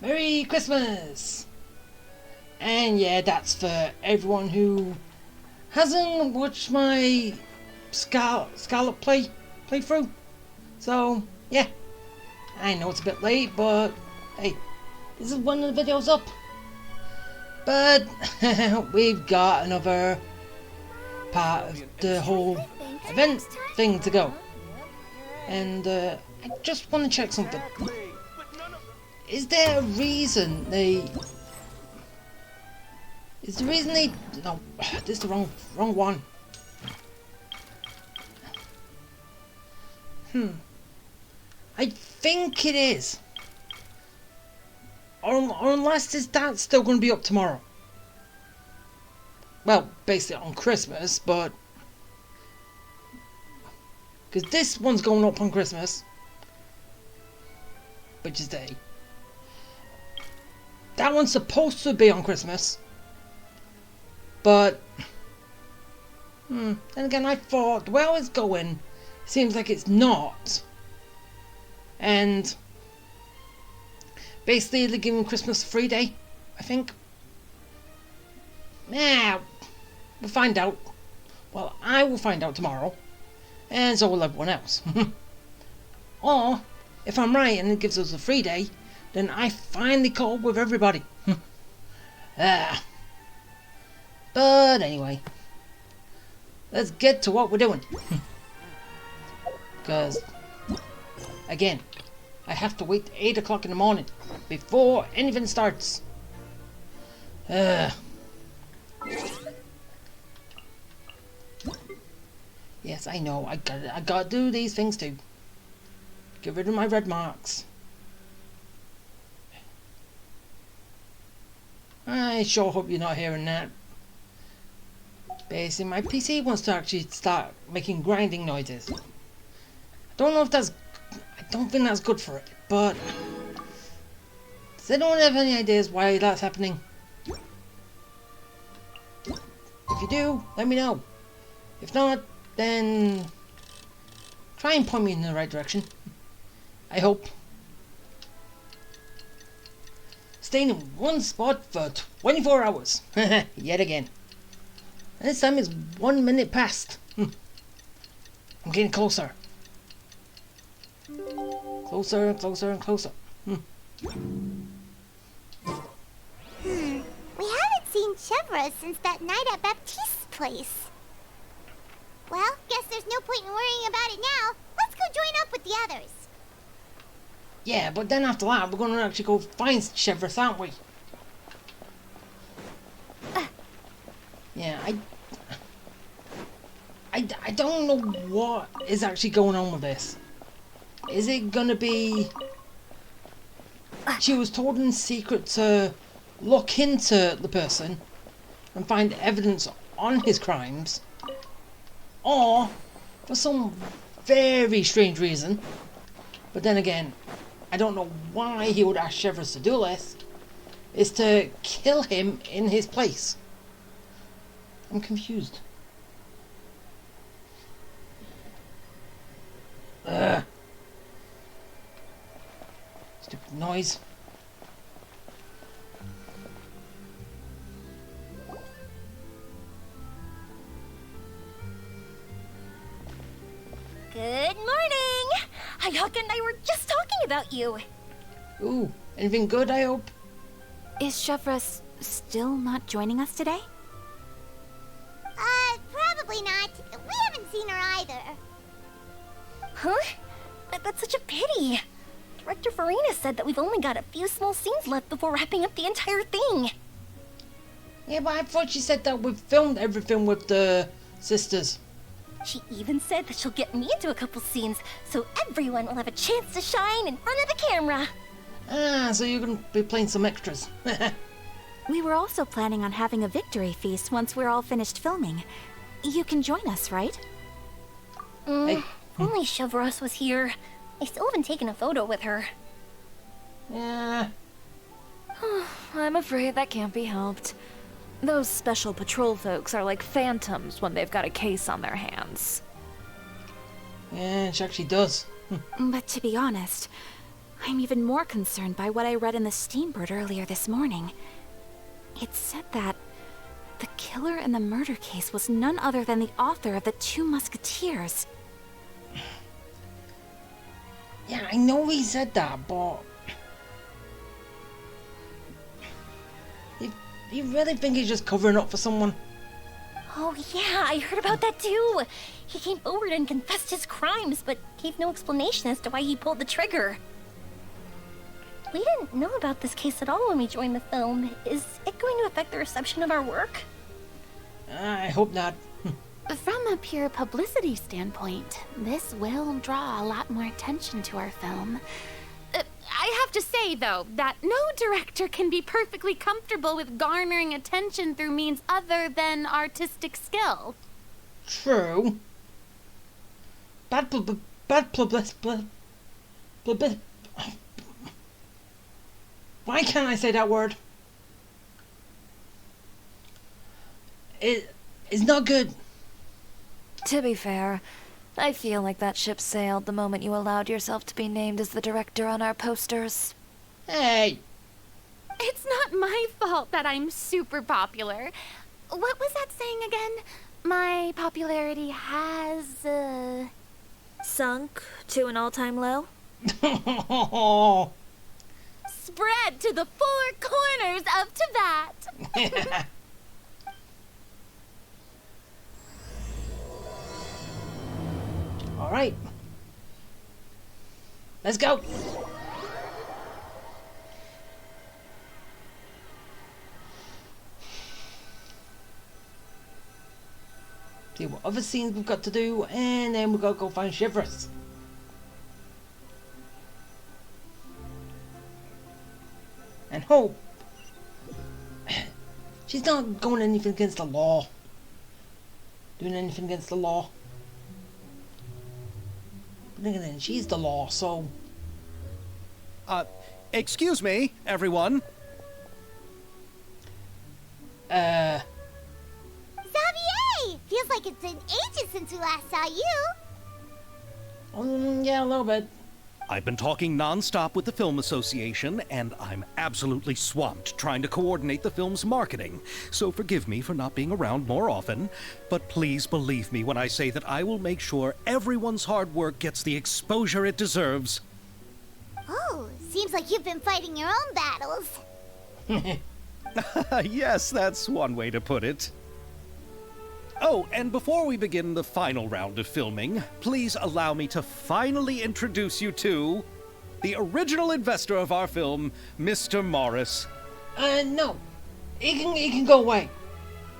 Merry Christmas! And yeah, that's for everyone who hasn't watched my Scarlet playthrough. So, yeah. I know it's a bit late, but hey, this is when the video's up. But we've got another part of the whole event thing to go. And I just want to check something. Is there a reason they... No, this is the wrong one. I think it is. Or unless that's still going to be up tomorrow. Well, based it on Christmas, but... because this one's going up on Christmas. Which is day. That one's supposed to be on Christmas. But... then again, I thought, the way I was going, seems like it's not. And... basically, they're giving Christmas a free day, I think. Yeah, we'll find out. Well, I will find out tomorrow. And so will everyone else. Or, if I'm right and it gives us a free day, then I finally caught up with everybody. But anyway, let's get to what we're doing. Because, again, I have to wait 8 o'clock in the morning before anything starts. Yes, I know. I gotta do these things too. Get rid of my red marks. I sure hope you're not hearing that. Basically, my PC wants to actually start making grinding noises. I don't know if that's... I don't think that's good for it, but... does anyone have any ideas why that's happening? If you do, let me know. If not, then... try and point me in the right direction. I hope. Staying in one spot for 24 hours. Yet again. This time it's 1 minute past. I'm getting closer. Closer and closer and closer. We haven't seen Chevra since that night at Baptiste's place. Well, guess there's no point in worrying about it now. Let's go join up with the others. Yeah, but then after that, we're going to actually go find Chevra, aren't we? Yeah, I don't know what is actually going on with this. Is it gonna be... she was told in secret to look into the person and find evidence on his crimes, or for some very strange reason, but then again, I don't know why he would ask Chevra to do this, is to kill him in his place. I'm confused. Stupid noise. Good morning! Hayaka and I were just talking about you. Ooh, anything good, I hope? Is Chevra still not joining us today? Probably not. We haven't seen her either. Huh? That's such a pity. Director Farina said that we've only got a few small scenes left before wrapping up the entire thing. Yeah, but I thought she said that we've filmed everything with the sisters. She even said that she'll get me into a couple scenes, so everyone will have a chance to shine in front of the camera. Ah, so you're gonna be playing some extras. We were also planning on having a victory feast once we're all finished filming. You can join us, right? Hey. If only Chevros was here. I still haven't taken a photo with her. Yeah. I'm afraid that can't be helped. Those special patrol folks are like phantoms when they've got a case on their hands. Yeah, she actually does. But to be honest, I'm even more concerned by what I read in the Steambird earlier this morning. It said that the killer in the murder case was none other than the author of the 2 Musketeers. Yeah, I know he said that, but... You really think he's just covering up for someone? Oh yeah, I heard about that too. He came forward and confessed his crimes, but gave no explanation as to why he pulled the trigger. We didn't know about this case at all when we joined the film. Is it going to affect the reception of our work? I hope not. From a pure publicity standpoint, this will draw a lot more attention to our film. I have to say, though, that no director can be perfectly comfortable with garnering attention through means other than artistic skill. True. Bad publicity. Why can't I say that word? It's not good. To be fair, I feel like that ship sailed the moment you allowed yourself to be named as the director on our posters. Hey! It's not my fault that I'm super popular. What was that saying again? My popularity has, Sunk to an all-time low? spread to the 4 corners of Tibet. Alright. Let's go! See what other scenes we've got to do, and then we've got to go find Shivers. And Hope. She's not going anything against the law. Doing anything against the law. But then she's the law, so... Excuse me, everyone. Xavier! Feels like it's been ages since we last saw you. Yeah, a little bit. I've been talking non-stop with the Film Association, and I'm absolutely swamped trying to coordinate the film's marketing. So forgive me for not being around more often, but please believe me when I say that I will make sure everyone's hard work gets the exposure it deserves. Oh, seems like you've been fighting your own battles. Yes, that's one way to put it. Oh, and before we begin the final round of filming, please allow me to finally introduce you to the original investor of our film, Mr. Morris. No. He can go away.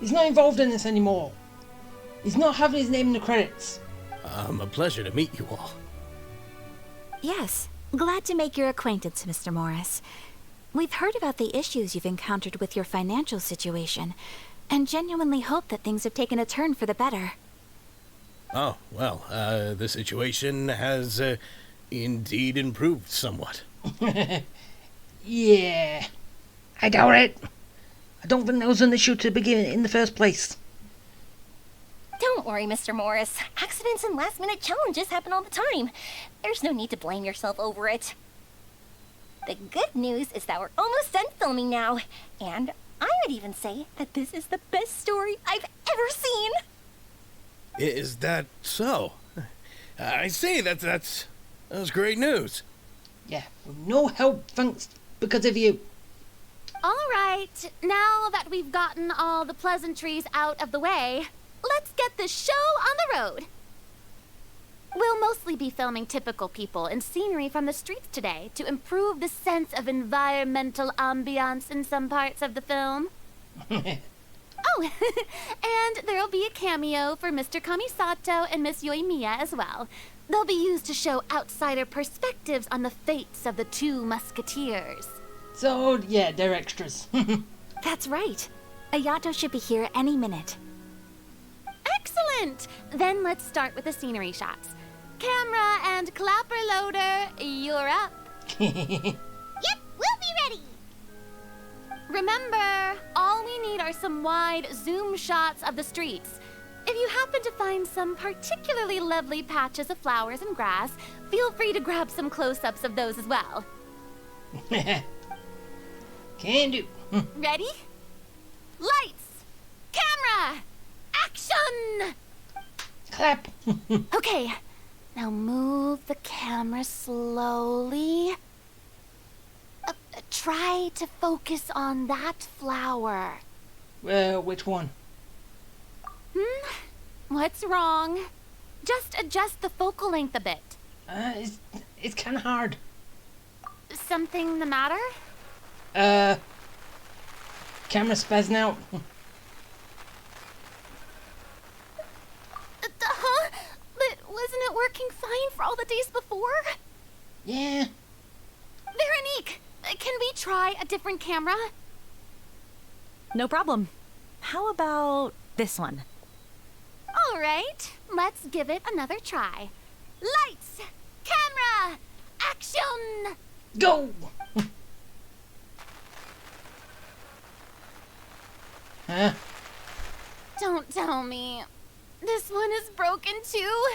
He's not involved in this anymore. He's not having his name in the credits. A pleasure to meet you all. Yes, glad to make your acquaintance, Mr. Morris. We've heard about the issues you've encountered with your financial situation, and genuinely hope that things have taken a turn for the better. Oh, well, the situation has indeed improved somewhat. Yeah. I doubt it. I don't think there was an issue to begin in the first place. Don't worry, Mr. Morris. Accidents and last-minute challenges happen all the time. There's no need to blame yourself over it. The good news is that we're almost done filming now, and I would even say that this is the best story I've ever seen. Is that so? I see, that's great news. Yeah, with no help thanks because of you. All right, now that we've gotten all the pleasantries out of the way, let's get this show on the road. We'll mostly be filming typical people and scenery from the streets today to improve the sense of environmental ambiance in some parts of the film. Oh, and there'll be a cameo for Mr. Kamisato and Miss Yoimiya as well. They'll be used to show outsider perspectives on the fates of the 2 Musketeers. So, yeah, they're extras. That's right. Ayato should be here any minute. Excellent! Then let's start with the scenery shots. Camera and clapper loader, you're up. Yep, we'll be ready. Remember, all we need are some wide zoom shots of the streets. If you happen to find some particularly lovely patches of flowers and grass, feel free to grab some close-ups of those as well. Can do. Ready? Lights! Camera! Action! Clap. Okay, now move the camera slowly. Try to focus on that flower. Which one? What's wrong? Just adjust the focal length a bit. It's kind of hard. Something the matter? Camera spazzing out. Huh? But wasn't it working fine for all the days before? Yeah. Veronique, can we try a different camera? No problem. How about this one? All right, let's give it another try. Lights! Camera! Action! Go. Huh? Don't tell me. This one is broken too.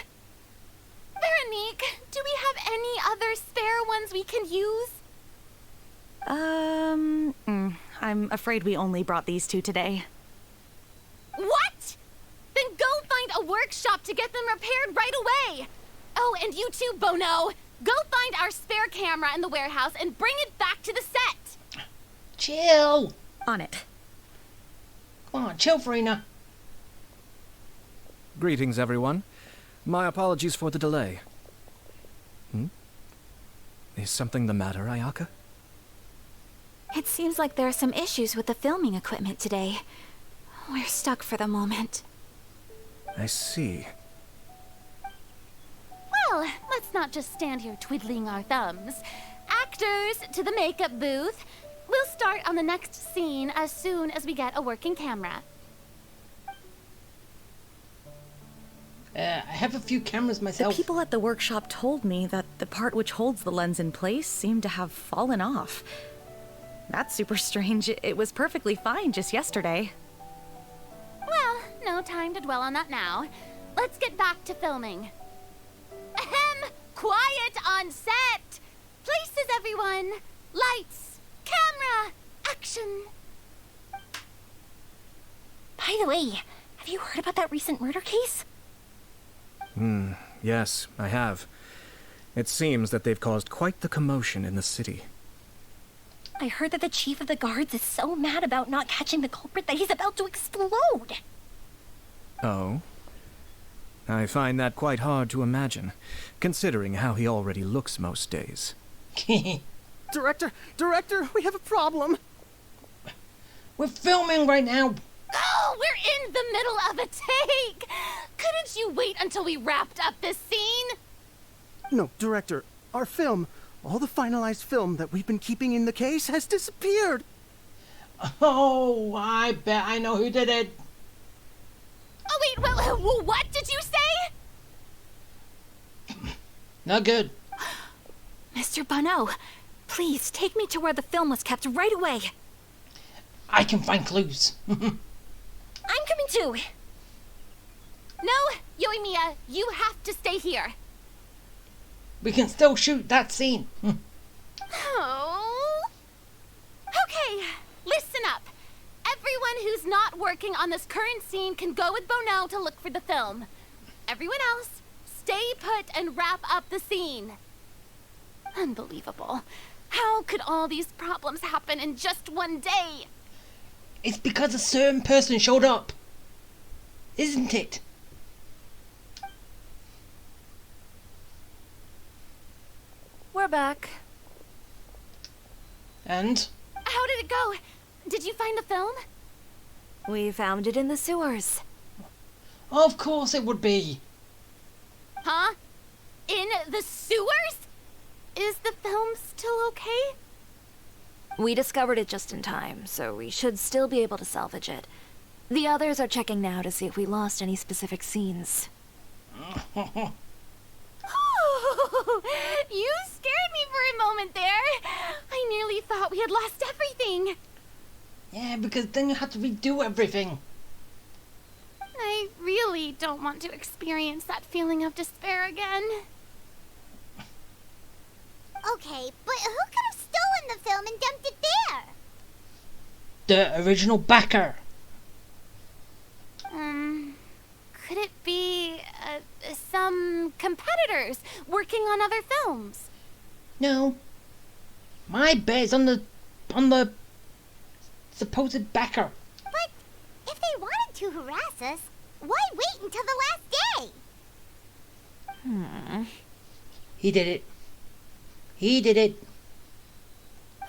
Veronique, do we have any other spare ones we can use? I'm afraid we only brought these two today. What? Then go find a workshop to get them repaired right away. Oh, and you too, Bono. Go find our spare camera in the warehouse and bring it back to the set. Chill. On it. Come on, chill, Farina. Greetings, everyone. My apologies for the delay. Is something the matter, Ayaka? It seems like there are some issues with the filming equipment today. We're stuck for the moment. I see. Well, let's not just stand here twiddling our thumbs. Actors, to the makeup booth. We'll start on the next scene as soon as we get a working camera. I have a few cameras The myself. people at the workshop told me that the part which holds the lens in place seemed to have fallen off. That's super strange. It was perfectly fine just yesterday. Well, no time to dwell on that now. Let's get back to filming. Ahem! Quiet on set! Places, everyone! Lights! Camera! Action! By the way, have you heard about that recent murder case? Yes, I have. It seems that they've caused quite the commotion in the city. I heard that the chief of the guards is so mad about not catching the culprit that he's about to explode. Oh? I find that quite hard to imagine, considering how he already looks most days. Director, we have a problem. We're filming right now. Oh, we're in the middle of a take! Couldn't you wait until we wrapped up this scene? No, Director, our film, all the finalized film that we've been keeping in the case has disappeared. Oh, I bet I know who did it. Oh, wait, well, what did you say? Not good. Mr. Bono, please take me to where the film was kept right away. I can find clues. I'm coming too. No, Yoimiya, you have to stay here. We can still shoot that scene. Oh. Okay, listen up. Everyone who's not working on this current scene can go with Bono to look for the film. Everyone else, stay put and wrap up the scene. Unbelievable. How could all these problems happen in just one day? It's because a certain person showed up. Isn't it? We're back. And? How did it go? Did you find the film? We found it in the sewers. Of course it would be. Huh? In the sewers? Is the film still okay? We discovered it just in time, so we should still be able to salvage it. The others are checking now to see if we lost any specific scenes. You scared me for a moment there. I nearly thought we had lost everything. Yeah, because then you have to redo everything. I really really don't want to experience that feeling of despair again. Okay, but who could have stolen the film and dumped it there? The original backer. Could it be some competitors working on other films? No. My bet's on the supposed backer. But if they wanted to harass us, why wait until the last day? He did it. He did it.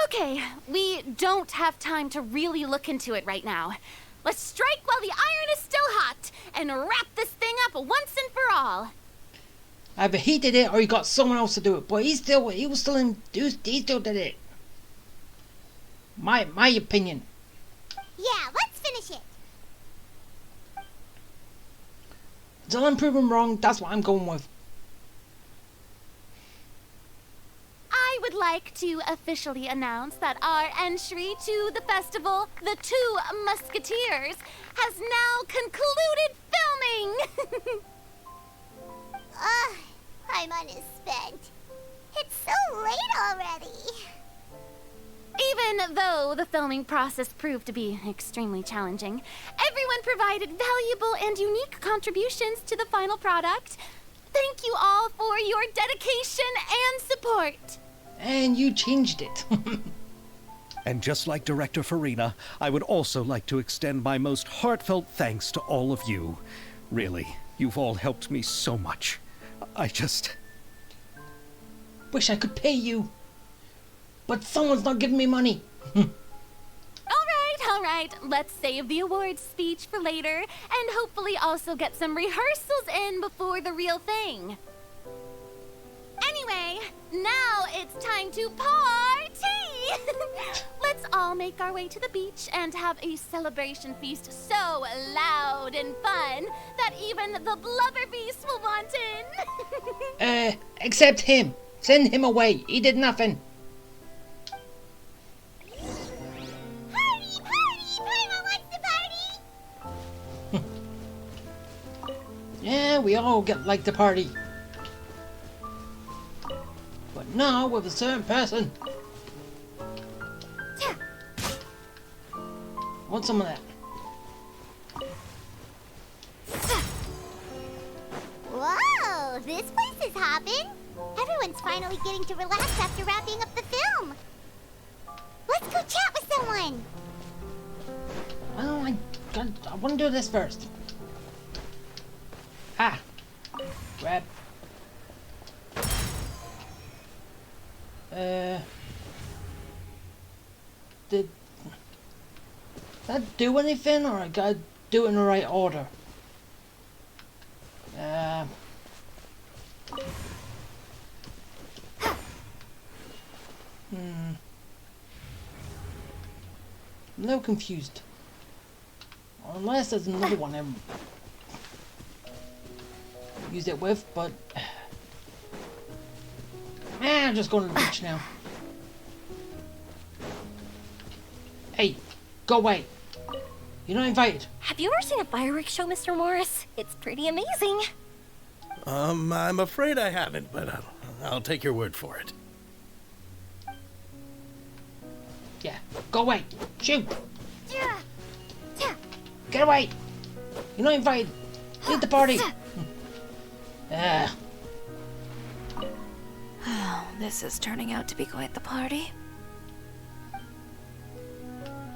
Okay, we don't have time to really look into it right now. Let's strike while the iron is still hot and wrap this thing up once and for all. Either he did it or he got someone else to do it, but he still did it. My opinion. Yeah, let's finish it. Until I'm proven wrong, that's what I'm going with. I would like to officially announce that our entry to the festival, The Two Musketeers, has now concluded filming! Paimon is spent. It's so late already. Even though the filming process proved to be extremely challenging, everyone provided valuable and unique contributions to the final product. Thank you all for your dedication and support. And you changed it. And just like Director Farina, I would also like to extend my most heartfelt thanks to all of you. Really, you've all helped me so much. I just... Wish I could pay you. But someone's not giving me money. All right. Let's save the awards speech for later, and hopefully also get some rehearsals in before the real thing. Anyway, now it's time to party! Let's all make our way to the beach and have a celebration feast so loud and fun that even the blubber beast will want in. Except him. Send him away. He did nothing. Party! Paimon wants to party! Yeah, we all like to party. But not with a certain person. Want some of that? Whoa, this place is hopping. Everyone's finally getting to relax after wrapping up the film. Let's go chat with someone. Well, I want to do this first. Grab. Did that do anything, or I gotta do it in the right order? I'm a little confused. Unless there's another one I use it with, but I'm just going to the beach now. Hey, go away. You're not invited. Have you ever seen a fireworks show, Mr. Morris? It's pretty amazing. I'm afraid I haven't, but I'll take your word for it. Yeah, go away. Shoot. Get away. You're not invited. Leave the party. This is turning out to be quite the party.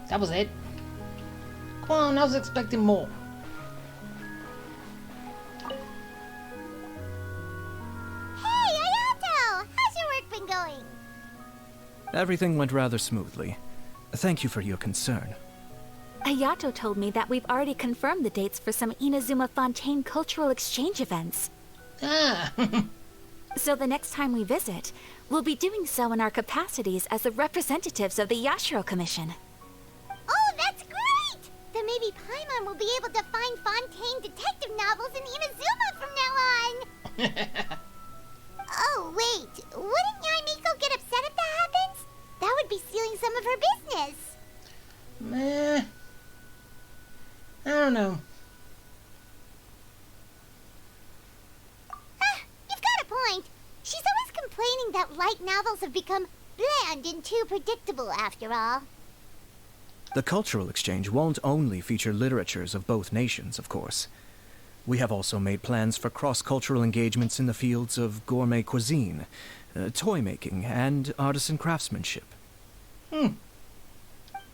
That was it. Come on, I was expecting more. Hey, Ayato! How's your work been going? Everything went rather smoothly. Thank you for your concern. Ayato told me that we've already confirmed the dates for some Inazuma Fontaine cultural exchange events. So the next time we visit, we'll be doing so in our capacities as the representatives of the Yashiro Commission. Oh, that's great! Then maybe Paimon will be able to find Fontaine detective novels in Inazuma from now on! Oh, wait. Wouldn't Yaimiko get upset if that happens? That would be stealing some of her business. I don't know. complaining that light novels have become bland and too predictable after all. The cultural exchange won't only feature literatures of both nations, of course. We have also made plans for cross-cultural engagements in the fields of gourmet cuisine, toy making, and artisan craftsmanship. Whoa!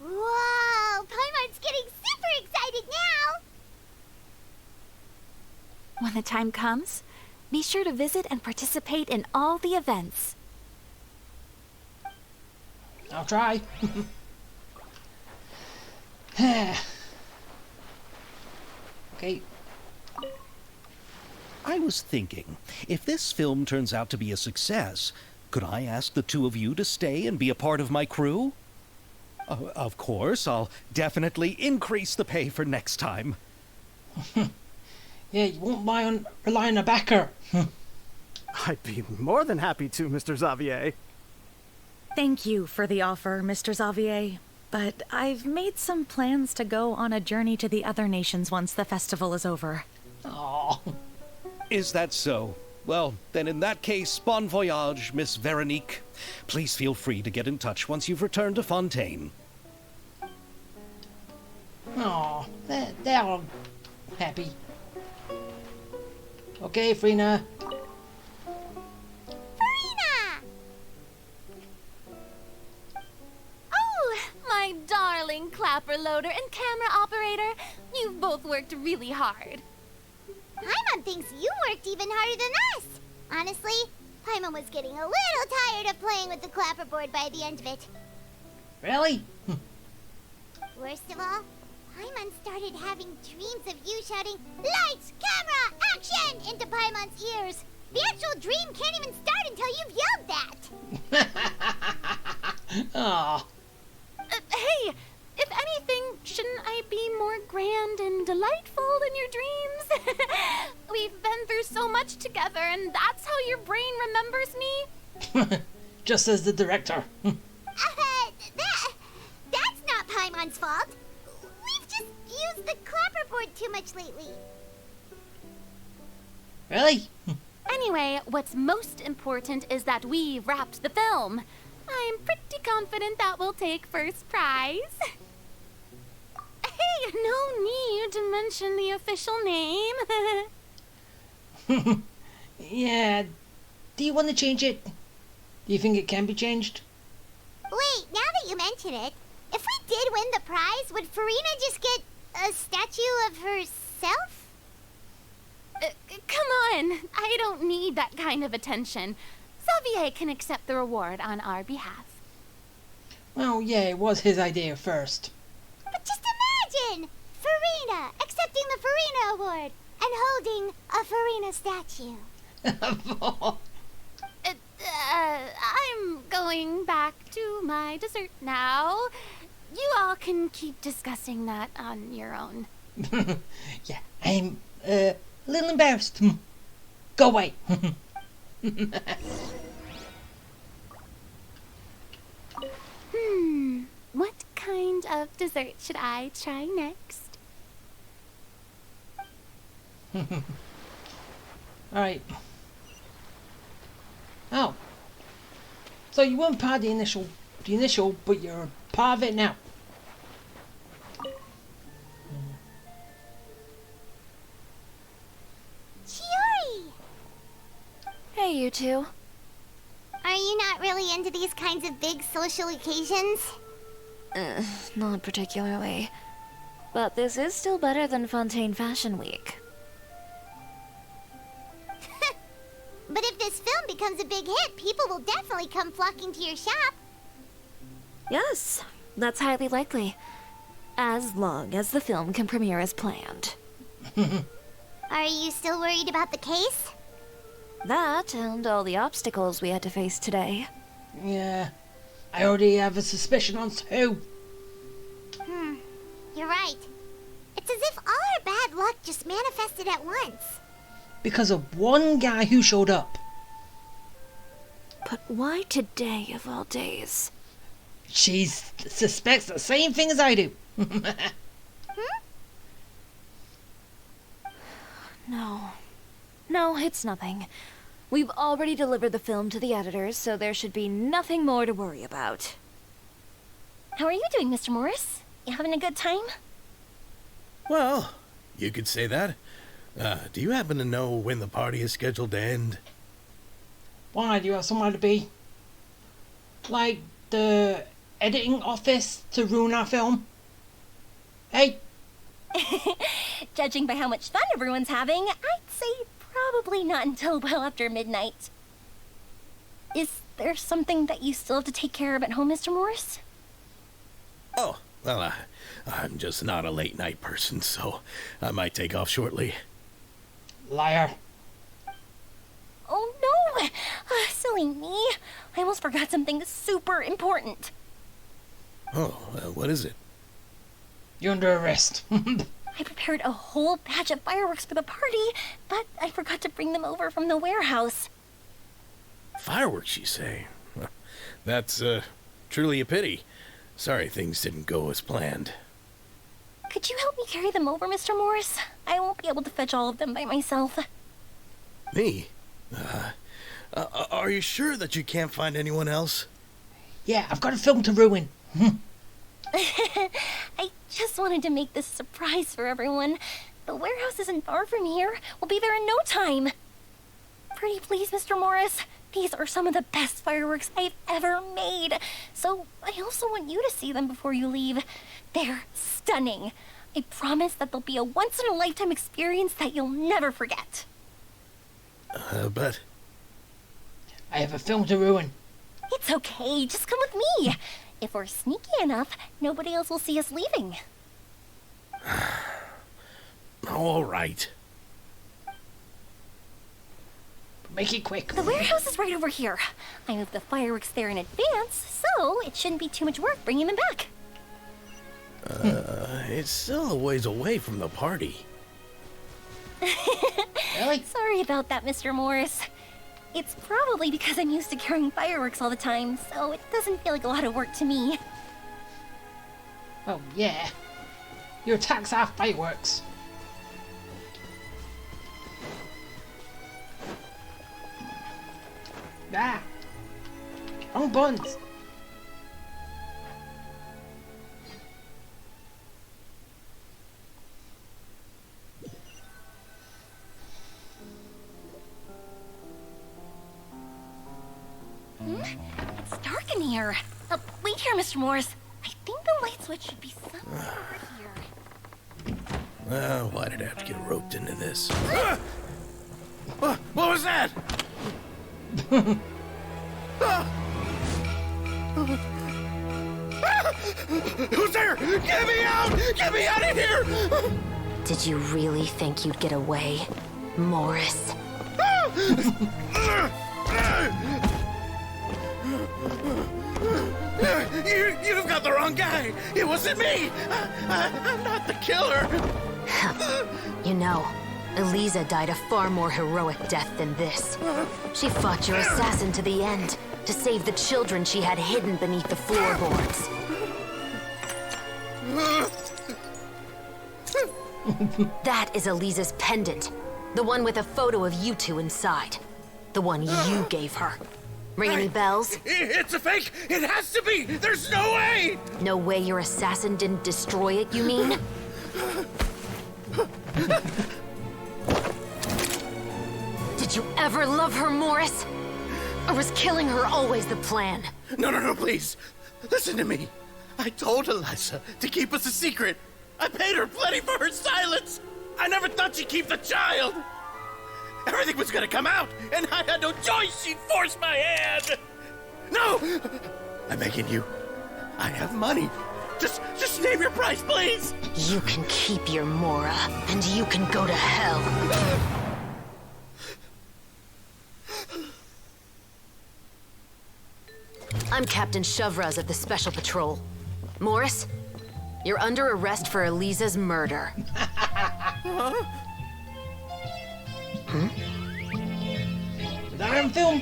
Paimon's getting super excited now! When the time comes, be sure to visit and participate in all the events. I'll try. Okay. I was thinking, if this film turns out to be a success, could I ask the two of you to stay and be a part of my crew? Of course, I'll definitely increase the pay for next time. Yeah, you won't rely on a backer. I'd be more than happy to, Mr. Xavier. Thank you for the offer, Mr. Xavier. But I've made some plans to go on a journey to the other nations once the festival is over. Aww. Is that so? Well, then in that case, bon voyage, Miss Veronique. Please feel free to get in touch once you've returned to Fontaine. Aww, they're all happy. Okay, Frina. Farina! Oh, my darling clapper loader and camera operator. You've both worked really hard. Paimon thinks you worked even harder than us. Honestly, Paimon was getting a little tired of playing with the clapperboard by the end of it. Really? Worst of all, Paimon started having dreams of you shouting, "Lights, camera, action!" into Paimon's ears. The actual dream can't even start until you've yelled that. Aw. Hey, if anything, shouldn't I be more grand and delightful in your dreams? We've been through so much together, and that's how your brain remembers me? Just as the director. That's not Paimon's fault. We've just used the clapperboard too much lately. Really? Anyway, what's most important is that we wrapped the film. I'm pretty confident that we'll take first prize. Hey, no need to mention the official name. Yeah. Do you want to change it? Do you think it can be changed? Wait, now that you mention it, if we did win the prize, would Farina just get a statue of herself? Come on, I don't need that kind of attention. Xavier can accept the reward on our behalf. Well, yeah, it was his idea first. But just imagine! Farina accepting the Farina Award and holding a Farina statue. I'm going back to my dessert now. You all can keep discussing that on your own. Yeah, I'm a little embarrassed. Go away. What kind of dessert should I try next? Alright. Oh. So you weren't part of the initial, but you're part of it now. Chiori! Hey, you two. Are you not really into these kinds of big social occasions? Not particularly. But this is still better than Fontaine Fashion Week. But if this film becomes a big hit, people will definitely come flocking to your shop. Yes, that's highly likely. As long as the film can premiere as planned. Are you still worried about the case? That and all the obstacles we had to face today. Yeah. I already have a suspicion on who. You're right. It's as if all our bad luck just manifested at once. Because of one guy who showed up. But why today of all days? She suspects the same thing as I do. No. No, it's nothing. We've already delivered the film to the editors, so there should be nothing more to worry about. How are you doing, Mr. Morris? You having a good time? Well, you could say that. Do you happen to know when the party is scheduled to end? Why, do you have somewhere to be? Like the editing office to ruin our film? Hey! Judging by how much fun everyone's having, I'd say probably not until well after midnight. Is there something that you still have to take care of at home, Mr. Morris? Oh, well, I'm just not a late night person, so I might take off shortly. Liar. Oh no! Silly me. I almost forgot something super important. Oh, what is it? You're under arrest. I prepared a whole batch of fireworks for the party, but I forgot to bring them over from the warehouse. Fireworks, you say? That's, truly a pity. Sorry things didn't go as planned. Could you help me carry them over, Mr. Morris? I won't be able to fetch all of them by myself. Me? Are you sure that you can't find anyone else? Yeah, I've got a film to ruin. I just wanted to make this a surprise for everyone. The warehouse isn't far from here. We'll be there in no time. Pretty please, Mr. Morris. These are some of the best fireworks I've ever made. So I also want you to see them before you leave. They're stunning. I promise that they'll be a once-in-a-lifetime experience that you'll never forget. But... I have a film to ruin. It's okay. Just come with me. If we're sneaky enough, nobody else will see us leaving. All right. Make it quick. The warehouse is right over here. I moved the fireworks there in advance, so it shouldn't be too much work bringing them back. It's still a ways away from the party. Really? Sorry about that, Mr. Morris. It's probably because I'm used to carrying fireworks all the time, so it doesn't feel like a lot of work to me. Oh, yeah. Your attacks are fireworks. Ah! Wrong buttons! It's dark in here. Wait here, Mr. Morris. I think the light switch should be somewhere over here. Why did I have to get roped into this? What was that? Who's there? Get me out! Get me out of here! Did you really think you'd get away, Morris? You've got the wrong guy. It wasn't me. I'm not the killer. You know, Eliza died a far more heroic death than this. She fought your assassin to the end, to save the children she had hidden beneath the floorboards. That is Eliza's pendant. The one with a photo of you two inside. The one you gave her. Ring any bells? It's a fake! It has to be! There's no way! No way your assassin didn't destroy it, you mean? Did you ever love her, Morris? Or was killing her always the plan? No, please. Listen to me. I told Eliza to keep us a secret. I paid her plenty for her silence. I never thought she'd keep the child. Everything was gonna come out, and I had no choice. She'd force my hand. No! I'm begging you. I have money. Just name your price, please. You can keep your Mora, and you can go to hell. I'm Captain Shovraz of the Special Patrol. Morris, you're under arrest for Eliza's murder. Is that on film?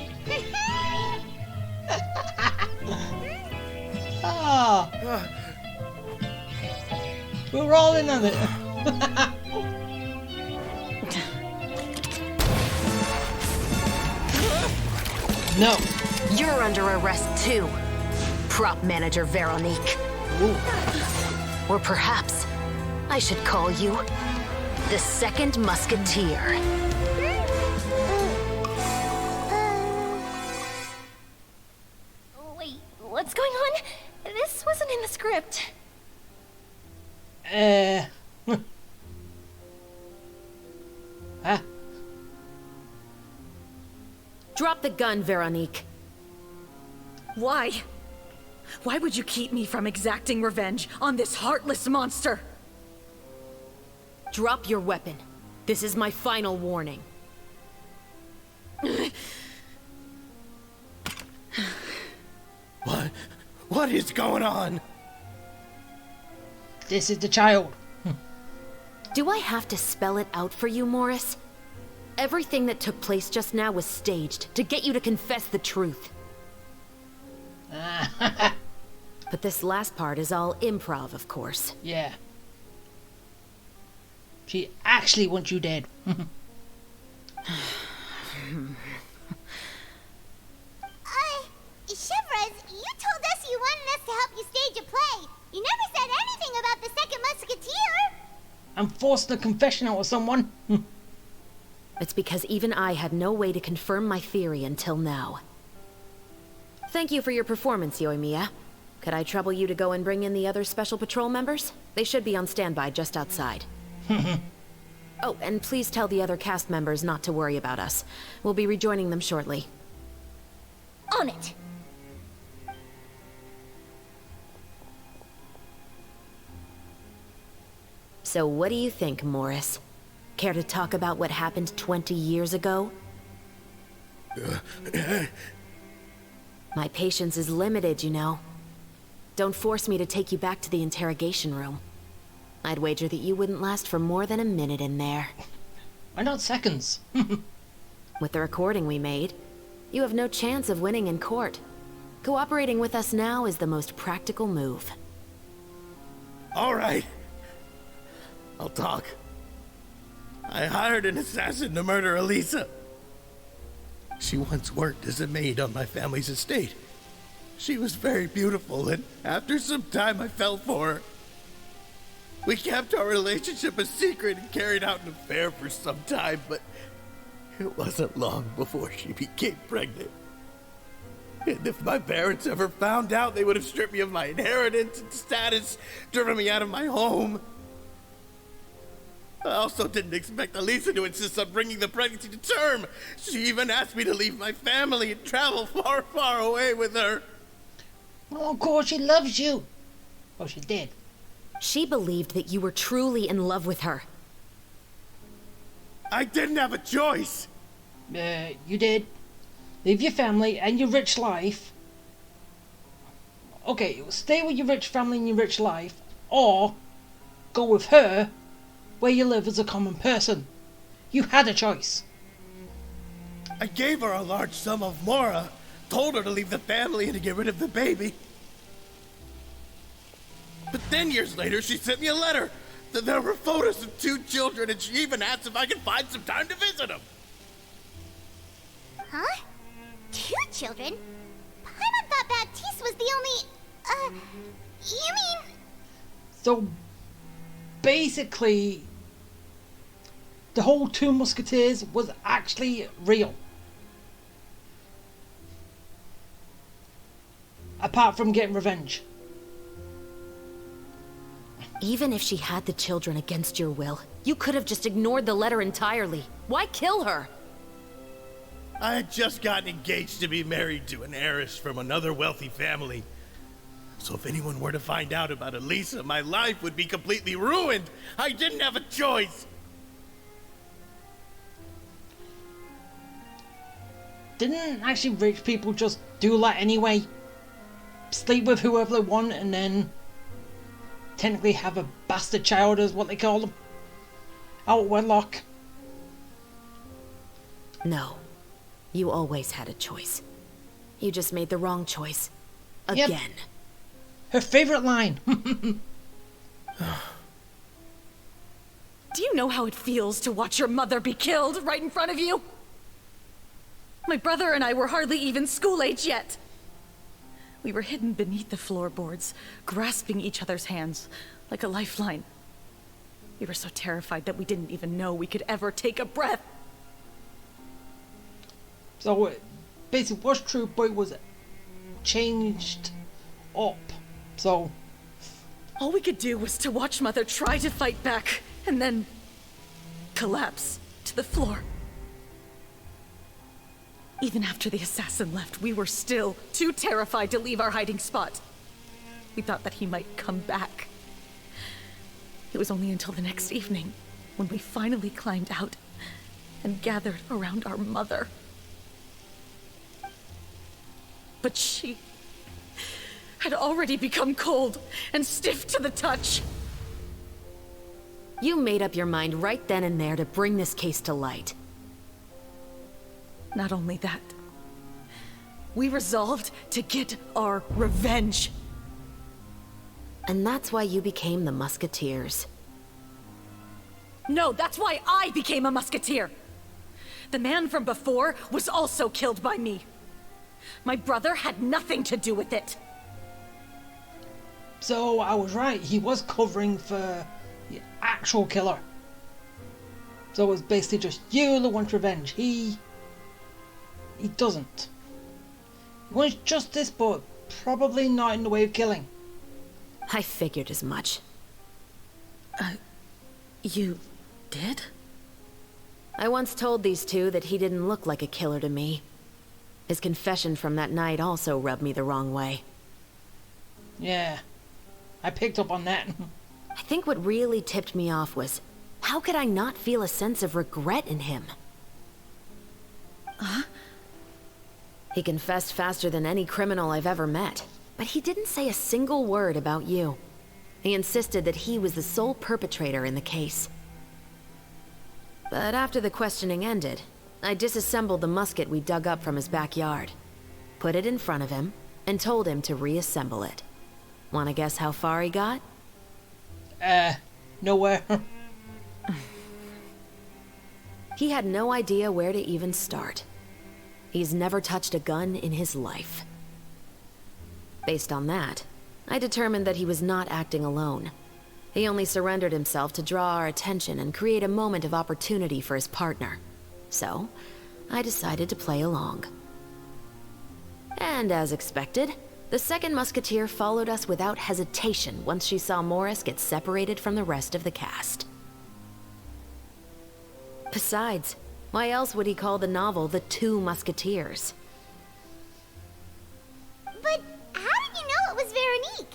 Ah! We were all in on it. No. You're under arrest too, prop manager Veronique. Ooh. Or perhaps I should call you the second musketeer. Wait, what's going on? This wasn't in the script. Ah. Drop the gun, Veronique. Why? Why would you keep me from exacting revenge on this heartless monster? Drop your weapon. This is my final warning. What is going on? This is the child. Do I have to spell it out for you, Morris? Everything that took place just now was staged to get you to confess the truth. But this last part is all improv, of course. Yeah. She actually wants you dead. Shivers, you told us you wanted us to help you stage a play. You never said anything about the second musketeer. I'm forcing a confession out of someone. It's because even I had no way to confirm my theory until now. Thank you for your performance, Yoimiya. Could I trouble you to go and bring in the other Special Patrol members? They should be on standby just outside. Oh, and please tell the other cast members not to worry about us. We'll be rejoining them shortly. On it. So what do you think, Morris? Care to talk about what happened 20 years ago? My patience is limited, you know. Don't force me to take you back to the interrogation room. I'd wager that you wouldn't last for more than a minute in there. Why not seconds? With the recording we made, you have no chance of winning in court. Cooperating with us now is the most practical move. All right. I'll talk. I hired an assassin to murder Elisa. She once worked as a maid on my family's estate. She was very beautiful, and after some time I fell for her. We kept our relationship a secret and carried out an affair for some time, but it wasn't long before she became pregnant. And if my parents ever found out, they would have stripped me of my inheritance and status, driven me out of my home. I also didn't expect Elisa to insist on bringing the pregnancy to term. She even asked me to leave my family and travel far, far away with her. Oh, of course, she loves you. Oh, she did. She believed that you were truly in love with her. I didn't have a choice. You did. Leave your family and your rich life. Okay, stay with your rich family and your rich life, or go with her where you live as a common person. You had a choice. I gave her a large sum of mora, told her to leave the family and to get rid of the baby. But then years later, she sent me a letter. There were photos of 2 children, and she even asked if I could find some time to visit them. Huh? 2 children? Paimon thought Baptiste was the only... you mean... So, basically, the whole 2 Musketeers was actually real. Apart from getting revenge. Even if she had the children against your will, you could have just ignored the letter entirely. Why kill her? I had just gotten engaged to be married to an heiress from another wealthy family. So if anyone were to find out about Elisa, my life would be completely ruined. I didn't have a choice. Didn't actually rich people just do that anyway? Sleep with whoever they want and then technically have a bastard child, is what they call them. Out of wedlock. No. You always had a choice. You just made the wrong choice. Again. Yep. Her favorite line. Do you know how it feels to watch your mother be killed right in front of you? My brother and I were hardly even school age yet. We were hidden beneath the floorboards, grasping each other's hands like a lifeline. We were so terrified that we didn't even know we could ever take a breath. So basically was true, but it was changed up. So all we could do was to watch Mother try to fight back, and then collapse to the floor. Even after the assassin left, we were still too terrified to leave our hiding spot. We thought that he might come back. It was only until the next evening when we finally climbed out and gathered around our mother. But she had already become cold and stiff to the touch. You made up your mind right then and there to bring this case to light. Not only that, we resolved to get our revenge. And that's why you became the Musketeers. No, that's why I became a Musketeer. The man from before was also killed by me. My brother had nothing to do with it. So I was right, he was covering for the actual killer. So it was basically just you that want revenge. He doesn't. He wants justice, but probably not in the way of killing. I figured as much. You did? I once told these two that he didn't look like a killer to me. His confession from that night also rubbed me the wrong way. Yeah, I picked up on that. I think what really tipped me off was, how could I not feel a sense of regret in him? Huh? He confessed faster than any criminal I've ever met, but he didn't say a single word about you. He insisted that he was the sole perpetrator in the case. But after the questioning ended, I disassembled the musket we dug up from his backyard, put it in front of him, and told him to reassemble it. Wanna guess how far he got? Nowhere. He had no idea where to even start. He's never touched a gun in his life. Based on that, I determined that he was not acting alone. He only surrendered himself to draw our attention and create a moment of opportunity for his partner. So, I decided to play along. And as expected, the second Musketeer followed us without hesitation once she saw Morris get separated from the rest of the cast. Besides, why else would he call the novel The Two Musketeers? But how did you know it was Veronique?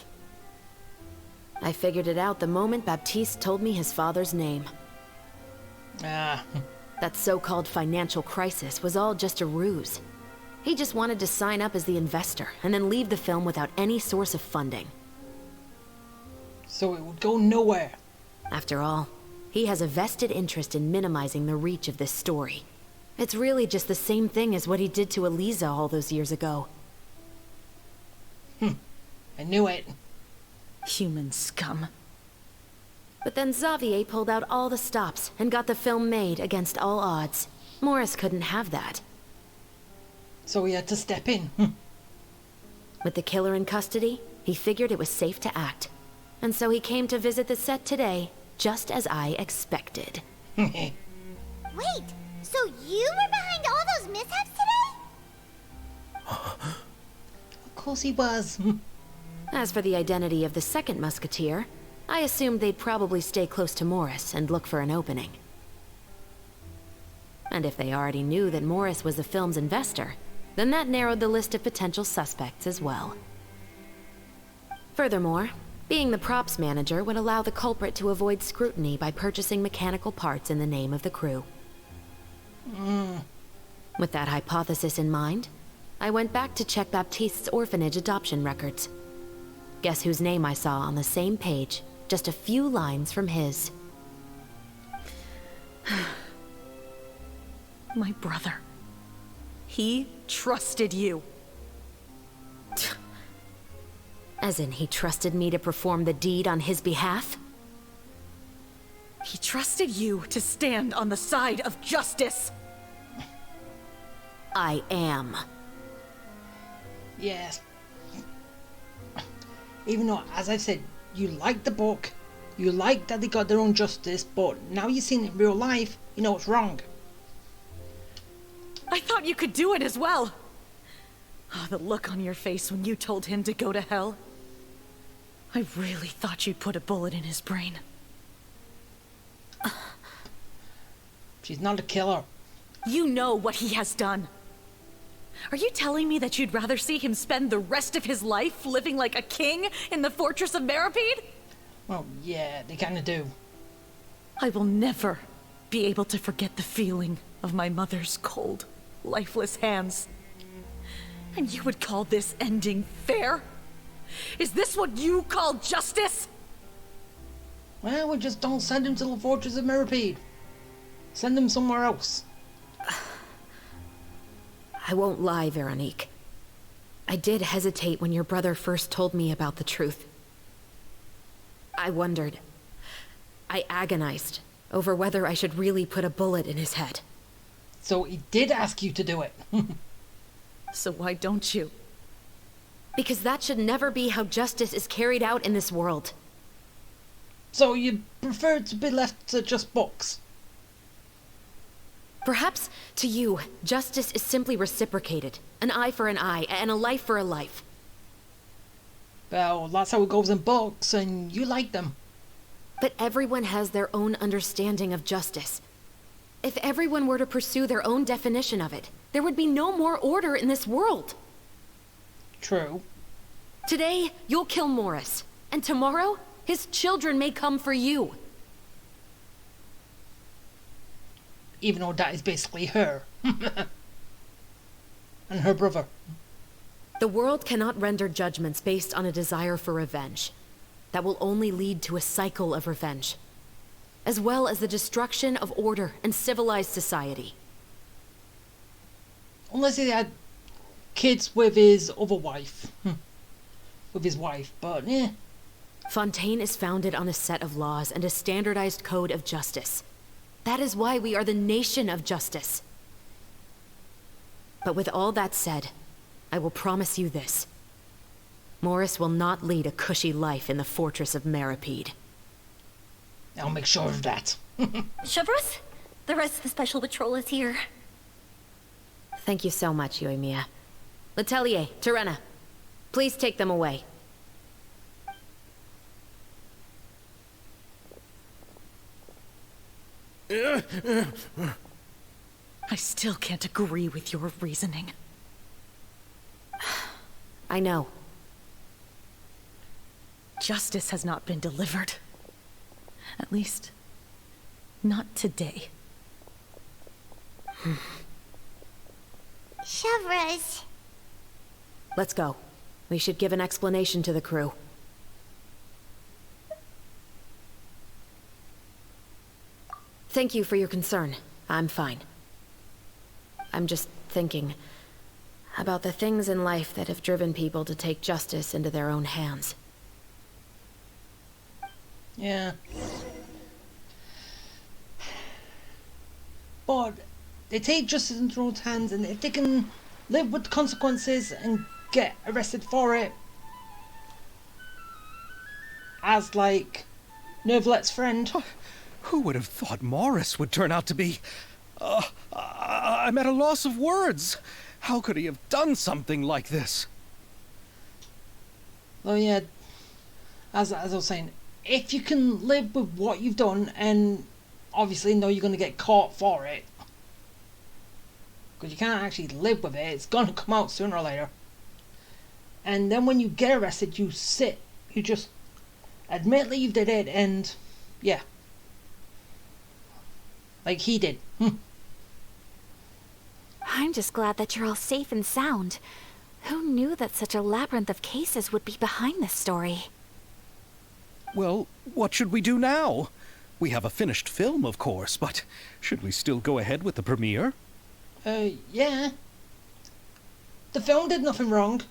I figured it out the moment Baptiste told me his father's name. That so-called financial crisis was all just a ruse. He just wanted to sign up as the investor and then leave the film without any source of funding. So it would go nowhere. After all, he has a vested interest in minimizing the reach of this story. It's really just the same thing as what he did to Eliza all those years ago. I knew it. Human scum. But then Xavier pulled out all the stops and got the film made against all odds. Morris couldn't have that. So he had to step in. With the killer in custody, he figured it was safe to act. And so he came to visit the set today, just as I expected. Wait, so you were behind all those mishaps today? Of course he was. As for the identity of the second Musketeer, I assumed they'd probably stay close to Morris and look for an opening. And if they already knew that Morris was the film's investor, then that narrowed the list of potential suspects as well. Furthermore, being the props manager would allow the culprit to avoid scrutiny by purchasing mechanical parts in the name of the crew. With that hypothesis in mind, I went back to check Baptiste's orphanage adoption records. Guess whose name I saw on the same page, just a few lines from his. My brother. He trusted you. As in, he trusted me to perform the deed on his behalf? He trusted you to stand on the side of justice. I am. Yes. Even though, as I've said, you like the book, you like that they got their own justice, but now you've seen it in real life, you know it's wrong. I thought you could do it as well. Oh, the look on your face when you told him to go to hell. I really thought you'd put a bullet in his brain. She's not a killer. You know what he has done. Are you telling me that you'd rather see him spend the rest of his life living like a king in the fortress of Meripede? Well, yeah, they kinda do. I will never be able to forget the feeling of my mother's cold, lifeless hands. And you would call this ending fair? Is this what you call justice? Well, we just don't send him to the fortress of Meripede. Send him somewhere else. I won't lie, Veronique. I did hesitate when your brother first told me about the truth. I wondered. I agonized over whether I should really put a bullet in his head. So he did ask you to do it. So why don't you? Because that should never be how justice is carried out in this world. So you prefer to be left to just books? Perhaps, to you, justice is simply reciprocated. An eye for an eye, and a life for a life. Well, that's how it goes in books, and you like them. But everyone has their own understanding of justice. If everyone were to pursue their own definition of it, there would be no more order in this world. True. Today, you'll kill Morris, and tomorrow, his children may come for you. Even though that is basically her. And her brother. The world cannot render judgments based on a desire for revenge. That will only lead to a cycle of revenge, as well as the destruction of order and civilized society. Unless he had kids with his other wife. With his wife, but yeah. Fontaine is founded on a set of laws and a standardized code of justice. That is why we are the nation of justice. But with all that said, I will promise you this. Morris will not lead a cushy life in the fortress of Meripede. I'll make sure of that. Chevros, the rest of the Special Patrol is here. Thank you so much, Yoimiya. Letelier, Terena, please take them away. I still can't agree with your reasoning. I know. Justice has not been delivered. At least, not today. Chevros. Let's go. We should give an explanation to the crew. Thank you for your concern. I'm fine. I'm just thinking about the things in life that have driven people to take justice into their own hands. Yeah. But they take justice into their own hands, and if they can live with the consequences and get arrested for it, as like Nervlet's friend. Who would have thought Morris would turn out to be... I'm at a loss of words. How could he have done something like this? Oh yeah, as I was saying, if you can live with what you've done and obviously know you're going to get caught for it, because you can't actually live with it, it's going to come out sooner or later. And then when you get arrested, you just admit that you did it, and yeah. Like he did. I'm just glad that you're all safe and sound. Who knew that such a labyrinth of cases would be behind this story? Well, what should we do now? We have a finished film, of course, but should we still go ahead with the premiere? Yeah. The film did nothing wrong.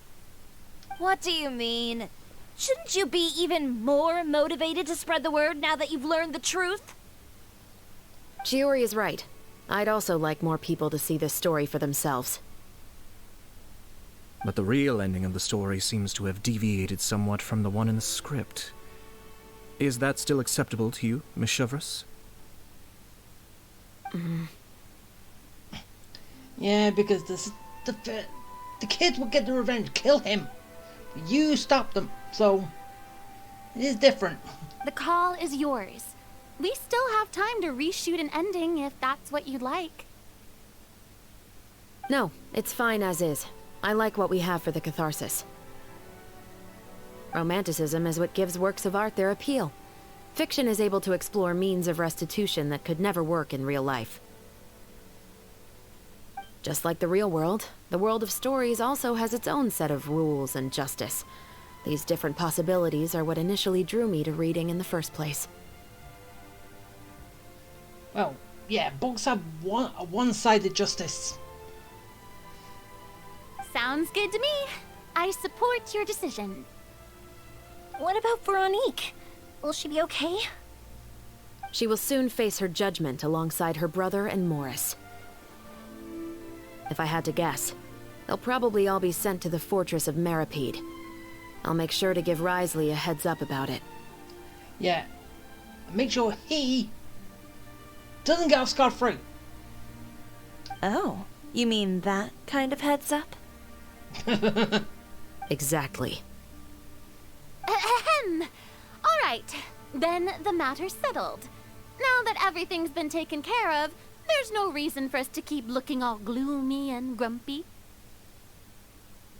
What do you mean? Shouldn't you be even more motivated to spread the word now that you've learned the truth? Chiori is right. I'd also like more people to see this story for themselves. But the real ending of the story seems to have deviated somewhat from the one in the script. Is that still acceptable to you, Miss Chevreuse? Yeah, because the kids will get the revenge, kill him. You stop them, so it is different. The call is yours. We still have time to reshoot an ending if that's what you'd like. No, it's fine as is. I like what we have for the catharsis. Romanticism is what gives works of art their appeal. Fiction is able to explore means of restitution that could never work in real life. Just like the real world, the world of stories also has its own set of rules and justice. These different possibilities are what initially drew me to reading in the first place. Well, yeah, books have a one-sided justice. Sounds good to me. I support your decision. What about Veronique? Will she be okay? She will soon face her judgment alongside her brother and Morris. If I had to guess, they'll probably all be sent to the fortress of Meripede. I'll make sure to give Risley a heads up about it. Yeah. Make sure he doesn't get off scot-free. Oh, you mean that kind of heads up? Exactly. Ahem. All right, then the matter's settled. Now that everything's been taken care of, there's no reason for us to keep looking all gloomy and grumpy.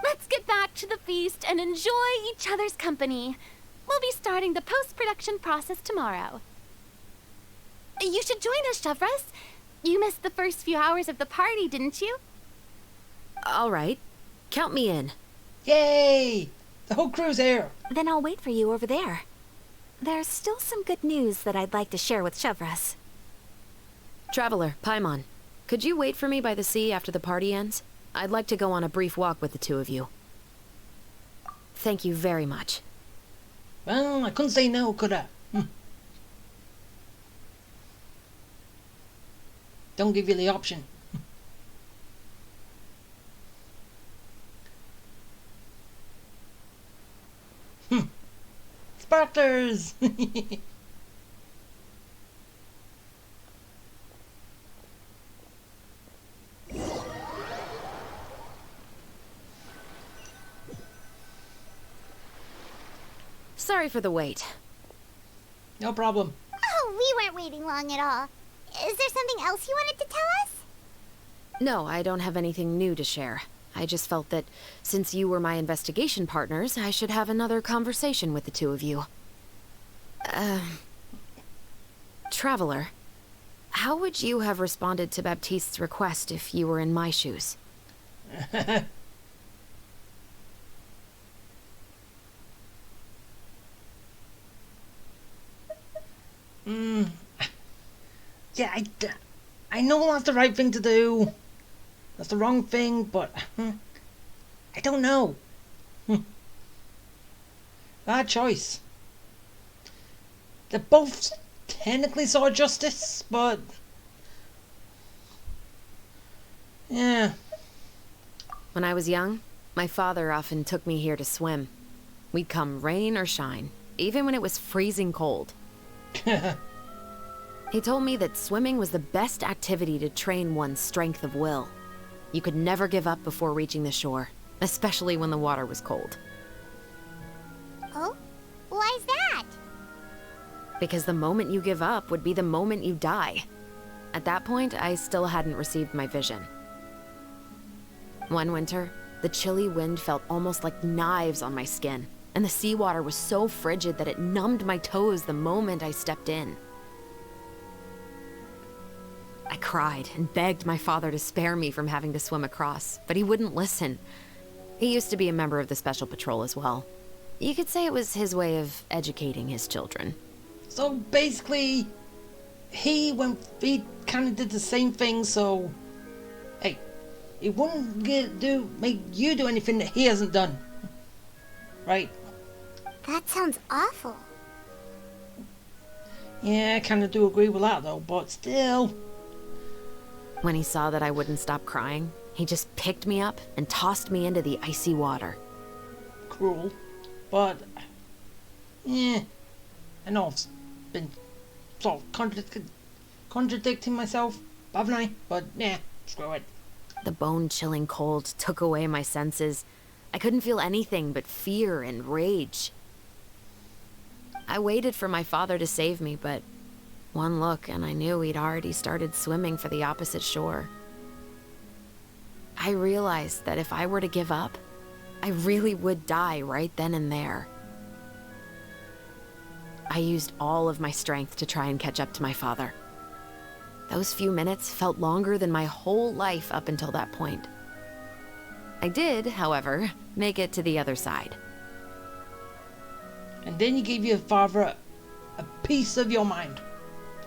Let's get back to the feast and enjoy each other's company. We'll be starting the post-production process tomorrow. You should join us, Chevreuse. You missed the first few hours of the party, didn't you? All right. Count me in. Yay! The whole crew's here. Then I'll wait for you over there. There's still some good news that I'd like to share with Chevreuse. Traveler, Paimon, could you wait for me by the sea after the party ends? I'd like to go on a brief walk with the two of you. Thank you very much. Well, I couldn't say no, could I? Don't give you the option. Sparklers! Sorry for the wait. No problem. Oh, we weren't waiting long at all. Is there something else you wanted to tell us? No, I don't have anything new to share. I just felt that since you were my investigation partners, I should have another conversation with the two of you. Traveler, how would you have responded to Baptiste's request if you were in my shoes? Yeah, I know that's the right thing to do. That's the wrong thing, but I don't know. Bad choice. They both technically saw justice, but yeah. When I was young, my father often took me here to swim. We'd come rain or shine, even when it was freezing cold. He told me that swimming was the best activity to train one's strength of will. You could never give up before reaching the shore, especially when the water was cold. Oh? Why's that? Because the moment you give up would be the moment you die. At that point, I still hadn't received my vision. One winter, the chilly wind felt almost like knives on my skin, and the seawater was so frigid that it numbed my toes the moment I stepped in. I cried and begged my father to spare me from having to swim across, but he wouldn't listen. He used to be a member of the Special Patrol as well. You could say it was his way of educating his children. So basically, he kind of did the same thing. So, hey, it wouldn't make you do anything that he hasn't done, right? That sounds awful. Yeah, I kind of do agree with that though, but still. When he saw that I wouldn't stop crying, He just picked me up and tossed me into the icy water. Cruel, but yeah, I know I've been sort of contradicting myself, haven't I? But yeah, screw it. The bone-chilling cold took away my senses. I couldn't feel anything but fear and rage. I waited for my father to save me, but one look and I knew he'd already started swimming for the opposite shore. I realized that if I were to give up, I really would die right then and there. I used all of my strength to try and catch up to my father. Those few minutes felt longer than my whole life up until that point. I did, however, make it to the other side. And then you gave your father a piece of your mind.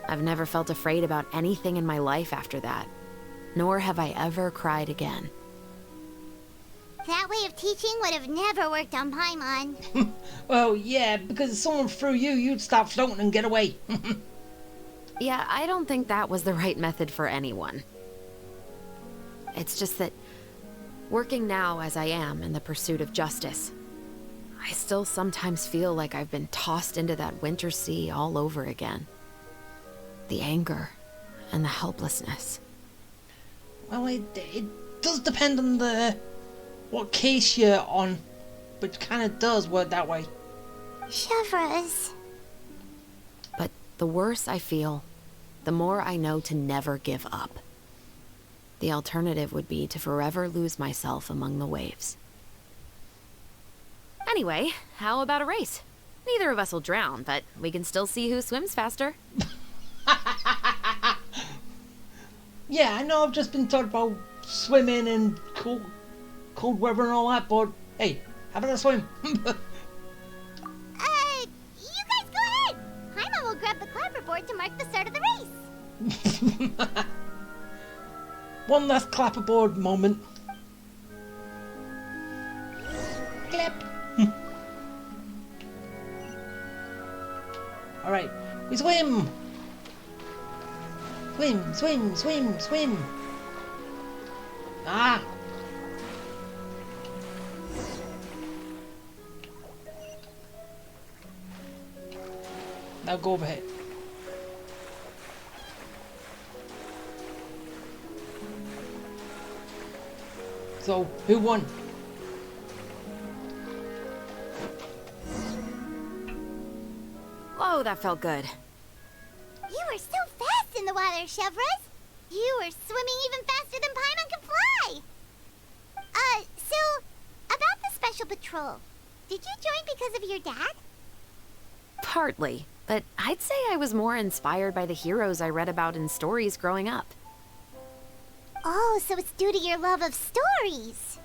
I've never felt afraid about anything in my life after that, nor have I ever cried again. That way of teaching would have never worked on Paimon. Well, yeah, because if someone threw you, you'd stop floating and get away. Yeah, I don't think that was the right method for anyone. It's just that, working now as I am in the pursuit of justice, I still sometimes feel like I've been tossed into that winter sea all over again. The anger and the helplessness. Well, it does depend on what case you're on, but kind of does work that way. Chevres. But the worse I feel, the more I know to never give up. The alternative would be to forever lose myself among the waves. Anyway, how about a race? Neither of us will drown, but we can still see who swims faster. Yeah, I know I've just been talking about swimming and cold weather and all that, but hey, how about a swim? You guys go ahead! Paimon will grab the clapperboard to mark the start of the race. One last clapperboard moment. Clap. Alright, we swim! Swim, swim, swim, swim! Ah! Now go overhead. So, who won? Whoa, that felt good. You were so fast in the water, Chevres. You were swimming even faster than Paimon can fly. So, about the special patrol, did you join because of your dad? Partly, but I'd say I was more inspired by the heroes I read about in stories growing up. Oh, so it's due to your love of stories.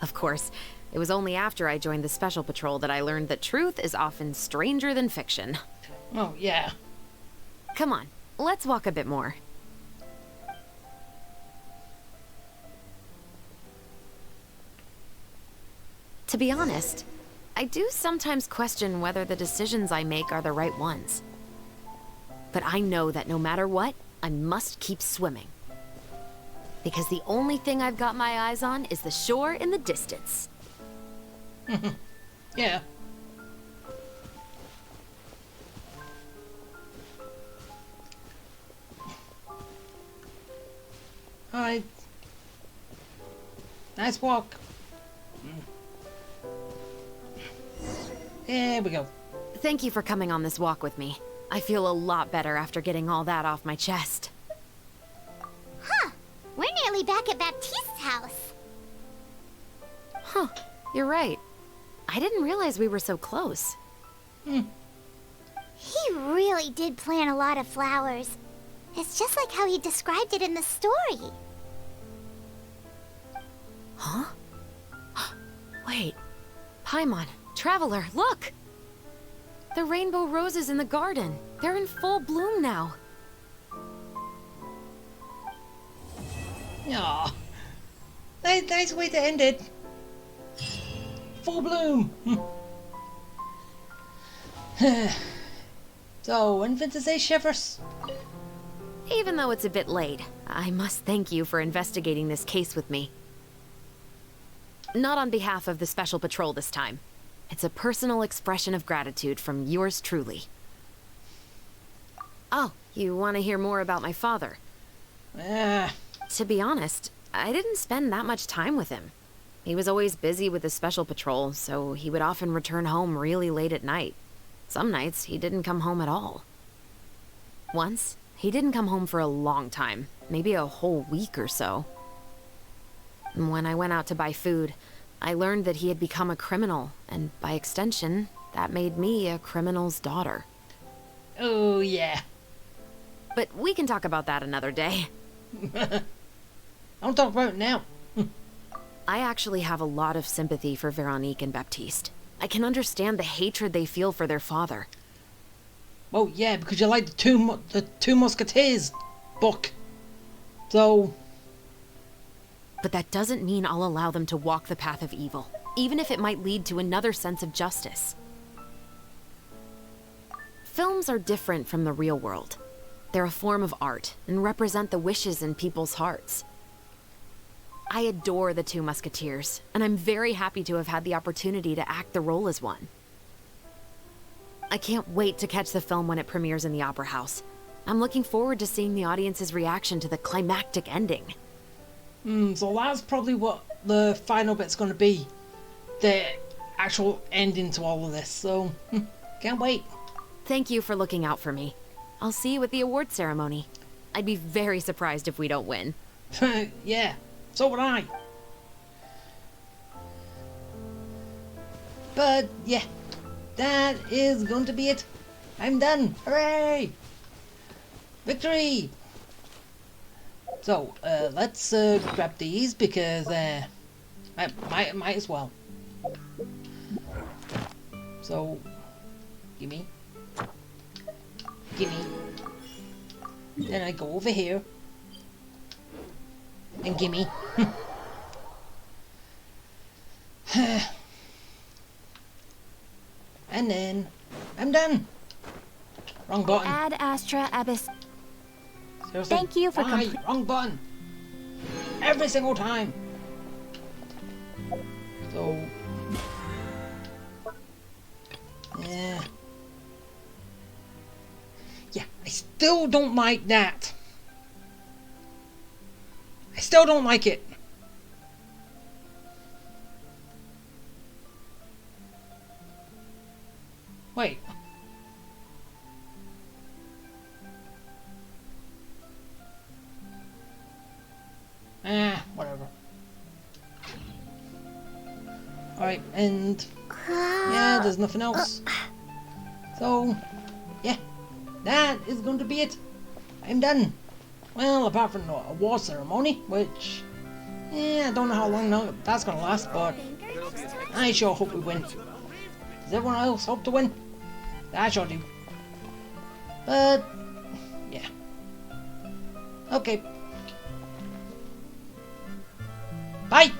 Of course, it was only after I joined the Special Patrol that I learned that truth is often stranger than fiction. Oh, yeah. Come on, let's walk a bit more. To be honest, I do sometimes question whether the decisions I make are the right ones. But I know that no matter what, I must keep swimming. Because the only thing I've got my eyes on is the shore in the distance. Yeah. Alright. Nice walk. There we go. Thank you for coming on this walk with me. I feel a lot better after getting all that off my chest. Huh. We're nearly back at Baptiste's house. Huh. You're right. I didn't realize we were so close. He really did plant a lot of flowers. It's just like how he described it in the story. Huh? Wait. Paimon, Traveler, look! The rainbow roses in the garden. They're in full bloom now. Aw. Nice way to end it. Full bloom. So, anything to say, Shivers? Even though it's a bit late, I must thank you for investigating this case with me. Not on behalf of the Special Patrol this time. It's a personal expression of gratitude from yours truly. Oh, you want to hear more about my father? To be honest, I didn't spend that much time with him. He was always busy with the Special Patrol, so he would often return home really late at night. Some nights, he didn't come home at all. Once, he didn't come home for a long time, maybe a whole week or so. When I went out to buy food, I learned that he had become a criminal, and by extension, that made me a criminal's daughter. Oh, yeah. But we can talk about that another day. Don't talk about it now. I actually have a lot of sympathy for Veronique and Baptiste. I can understand the hatred they feel for their father. Well, yeah, because you like the two Musketeers book. So... But that doesn't mean I'll allow them to walk the path of evil, even if it might lead to another sense of justice. Films are different from the real world. They're a form of art and represent the wishes in people's hearts. I adore the two Musketeers, and I'm very happy to have had the opportunity to act the role as one. I can't wait to catch the film when it premieres in the Opera House. I'm looking forward to seeing the audience's reaction to the climactic ending. So that's probably what the final bit's going to be. The actual ending to all of this, so can't wait. Thank you for looking out for me. I'll see you at the award ceremony. I'd be very surprised if we don't win. Yeah, so would I. But yeah, that is going to be it. I'm done. Hooray! Victory! So, let's grab these because I might as well. So, gimme. Then I go over here. And gimme. And then I'm done. Wrong button. Ad Astra Abyss. Seriously? Thank you for wrong button. Every single time. So yeah. Yeah, I still don't like that. I still don't like it. Wait. Whatever. Alright, and yeah, there's nothing else. So, yeah, that is going to be it. I'm done. Well, apart from the award ceremony, which, yeah, I don't know how long that's going to last, but I sure hope we win. Does everyone else hope to win? I sure do. But, yeah. Okay. Bye!